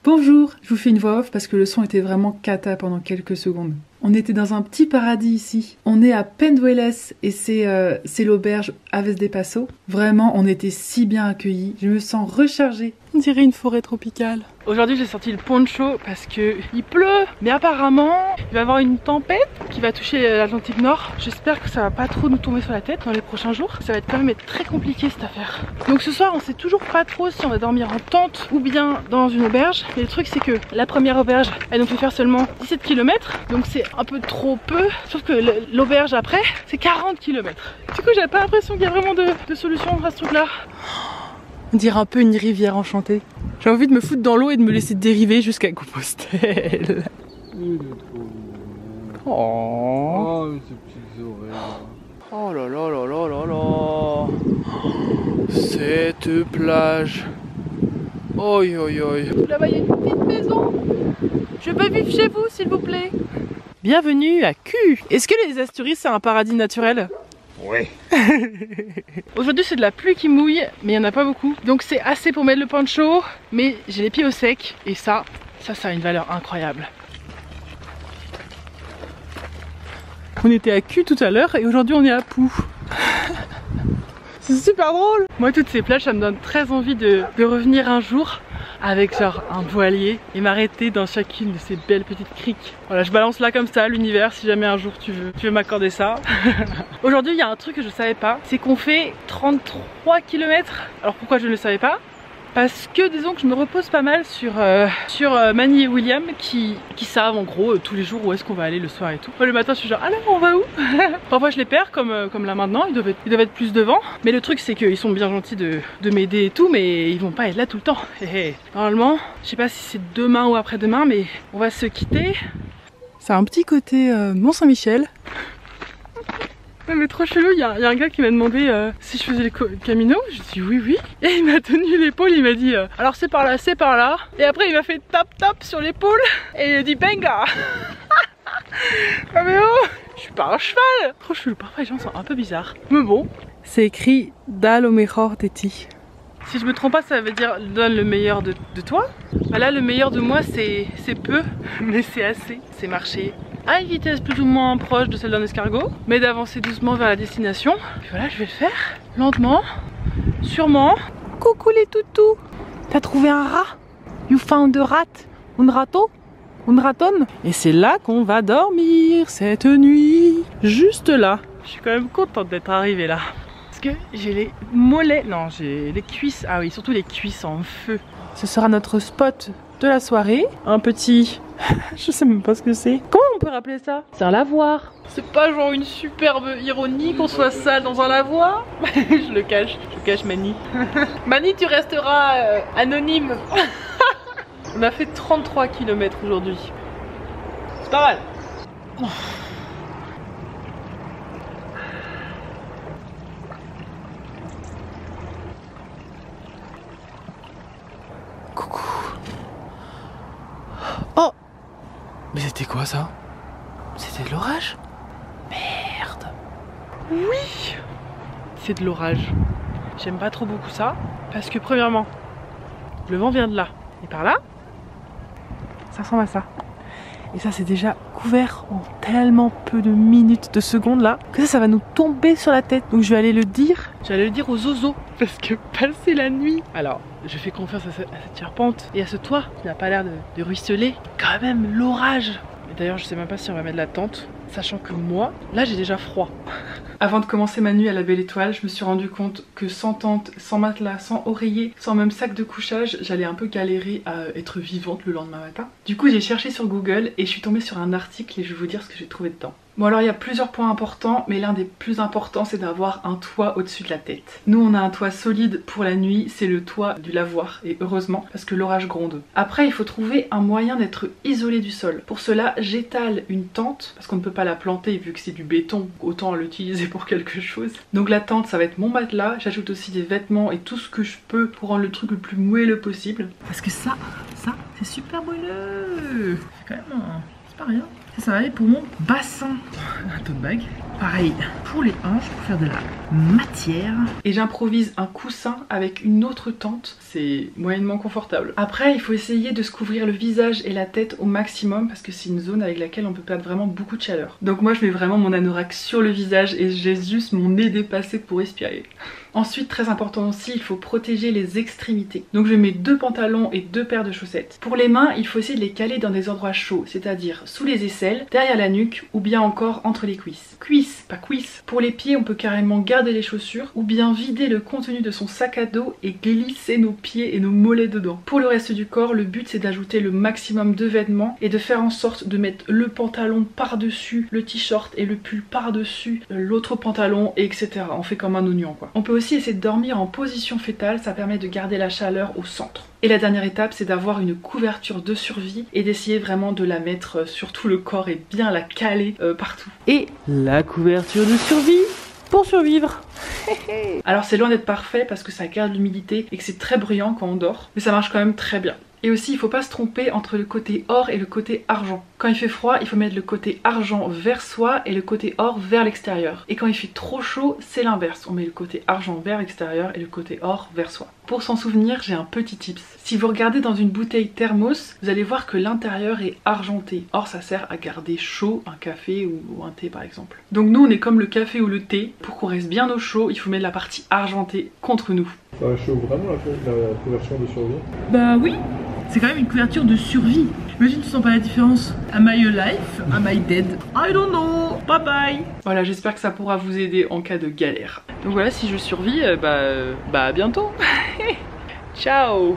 Bonjour, je vous fais une voix off parce que le son était vraiment cata pendant quelques secondes. On était dans un petit paradis ici. On est à Pendueles et c'est l'auberge Aves de Paso. Vraiment, on était si bien accueillis. Je me sens rechargée. On dirait une forêt tropicale. Aujourd'hui, j'ai sorti le poncho parce que il pleut. Mais apparemment, il va y avoir une tempête qui va toucher l'Atlantique Nord. J'espère que ça va pas trop nous tomber sur la tête dans les prochains jours. Ça va être quand même très compliqué cette affaire. Donc ce soir, on sait toujours pas trop si on va dormir en tente ou bien dans une auberge. Et le truc, c'est que la première auberge, elle nous fait faire seulement 17 km. Donc c'est un peu trop peu. Sauf que l'auberge après, c'est 40 km. Du coup, j'avais pas l'impression qu'il y a vraiment de solution à ce truc-là. On dirait un peu une rivière enchantée. J'ai envie de me foutre dans l'eau et de me laisser dériver jusqu'à Compostelle. Oh, ces petites oreilles. Oh là là là là là là. Cette plage. Oi oi oi. Là-bas il y a une petite maison. Je peux vivre chez vous s'il vous plaît. Bienvenue à Q. Est-ce que les Asturies c'est un paradis naturel? Ouais. Aujourd'hui c'est de la pluie qui mouille, mais il n'y en a pas beaucoup. Donc c'est assez pour mettre le poncho, mais j'ai les pieds au sec. Et ça a une valeur incroyable. On était à Q tout à l'heure et aujourd'hui on est à Pou. C'est super drôle. Moi toutes ces plages ça me donne très envie de revenir un jour avec genre un voilier et m'arrêter dans chacune de ces belles petites criques. Voilà, je balance là comme ça l'univers si jamais un jour tu veux m'accorder ça. Aujourd'hui il y a un truc que je savais pas, c'est qu'on fait 33 km. Alors pourquoi je ne le savais pas? Parce que disons que je me repose pas mal sur Mani et William qui savent en gros tous les jours où est-ce qu'on va aller le soir et tout. Moi le matin je suis genre alors on va où? Parfois je les perds comme là maintenant, ils doivent être plus devant. Mais le truc c'est qu'ils sont bien gentils de m'aider et tout, mais ils vont pas être là tout le temps. Normalement, je sais pas si c'est demain ou après-demain, mais on va se quitter. C'est un petit côté Mont-Saint-Michel. Mais trop chelou, il y a un gars qui m'a demandé si je faisais le Camino. J'ai dit oui. Et il m'a tenu l'épaule, il m'a dit alors c'est par là, c'est par là. Et après il m'a fait tap sur l'épaule et il a dit benga. Ah mais oh, je suis pas un cheval. Trop chelou, parfois les gens sont un peu bizarres. Mais bon. C'est écrit da lo mejor de ti. Si je me trompe pas, ça veut dire donne le meilleur de toi. Bah là le meilleur de moi c'est peu, mais c'est assez, c'est marcher à une vitesse plus ou moins proche de celle d'un escargot, mais d'avancer doucement vers la destination. Puis voilà, je vais le faire lentement, sûrement. Coucou les toutous. T'as trouvé un rat? You found a rat? Un rato? Un raton? Et c'est là qu'on va dormir cette nuit. Juste là. Je suis quand même contente d'être arrivée là. Parce que j'ai les mollets, non j'ai les cuisses, ah oui surtout les cuisses en feu. Ce sera notre spot de la soirée. Un petit... je sais même pas ce que c'est. Comment on peut rappeler ça? C'est un lavoir. C'est pas genre une superbe ironie qu'on soit sale dans un lavoir? Je le cache Mani. Mani tu resteras anonyme. On a fait 33 km aujourd'hui. C'est pas mal. Coucou. Oh! Mais c'était quoi ça? C'était de l'orage? Merde! Oui! C'est de l'orage. J'aime pas trop beaucoup ça. Parce que premièrement, le vent vient de là. Et par là, ça ressemble à ça. Et ça c'est déjà couvert en tellement peu de minutes, de secondes là, que ça va nous tomber sur la tête. Donc je vais aller le dire. Je vais aller le dire aux oiseaux. Parce que passer la nuit. Alors, je fais confiance à cette charpente et à ce toit qui n'a pas l'air de ruisseler. Quand même l'orage. D'ailleurs je sais même pas si on va mettre la tente, sachant que moi, là j'ai déjà froid. Avant de commencer ma nuit à la Belle Étoile, je me suis rendu compte que sans tente, sans matelas, sans oreiller, sans même sac de couchage, j'allais un peu galérer à être vivante le lendemain matin. Du coup j'ai cherché sur Google et je suis tombée sur un article et je vais vous dire ce que j'ai trouvé dedans. Bon alors il y a plusieurs points importants, mais l'un des plus importants c'est d'avoir un toit au-dessus de la tête. Nous on a un toit solide pour la nuit, c'est le toit du lavoir, et heureusement parce que l'orage gronde. Après il faut trouver un moyen d'être isolé du sol. Pour cela j'étale une tente, parce qu'on ne peut pas la planter vu que c'est du béton, autant l'utiliser pour quelque chose. Donc la tente ça va être mon matelas, j'ajoute aussi des vêtements et tout ce que je peux pour rendre le truc le plus moelleux possible. Parce que ça c'est super moelleux. C'est quand même c'est pas rien. Ça va aller pour mon bassin. Un tote bag. Pareil pour les hanches, pour faire de la matière. Et j'improvise un coussin avec une autre tente. C'est moyennement confortable. Après, il faut essayer de se couvrir le visage et la tête au maximum parce que c'est une zone avec laquelle on peut perdre vraiment beaucoup de chaleur. Donc moi, je mets vraiment mon anorak sur le visage et j'ai juste mon nez dépassé pour respirer. Ensuite, très important aussi, il faut protéger les extrémités. Donc je mets 2 pantalons et 2 paires de chaussettes. Pour les mains, il faut essayer de les caler dans des endroits chauds, c'est-à-dire sous les aisselles, derrière la nuque ou bien encore entre les cuisses. Cuisses, pas cuisses. Pour les pieds, on peut carrément garder les chaussures ou bien vider le contenu de son sac à dos et glisser nos pieds et nos mollets dedans. Pour le reste du corps, le but c'est d'ajouter le maximum de vêtements et de faire en sorte de mettre le pantalon par-dessus le t-shirt et le pull par-dessus l'autre pantalon, etc. On fait comme un oignon quoi. On peut aussi essayer de dormir en position fétale, ça permet de garder la chaleur au centre. Et la dernière étape, c'est d'avoir une couverture de survie et d'essayer vraiment de la mettre sur tout le corps et bien la caler partout. Et la couverture de survie pour survivre. Alors c'est loin d'être parfait parce que ça garde l'humidité et que c'est très bruyant quand on dort, mais ça marche quand même très bien. Et aussi, il ne faut pas se tromper entre le côté or et le côté argent. Quand il fait froid, il faut mettre le côté argent vers soi et le côté or vers l'extérieur. Et quand il fait trop chaud, c'est l'inverse. On met le côté argent vers l'extérieur et le côté or vers soi. Pour s'en souvenir, j'ai un petit tips. Si vous regardez dans une bouteille thermos, vous allez voir que l'intérieur est argenté. Or, ça sert à garder chaud un café ou un thé par exemple. Donc nous, on est comme le café ou le thé. Pour qu'on reste bien au chaud, il faut mettre la partie argentée contre nous. Ça chauffe vraiment la couverture de survie? Bah oui. C'est quand même une couverture de survie. Imagine, tu sens pas la différence. Am I alive? Am I dead? I don't know. Bye bye. Voilà, j'espère que ça pourra vous aider en cas de galère. Donc voilà, si je survis, à bientôt. Ciao.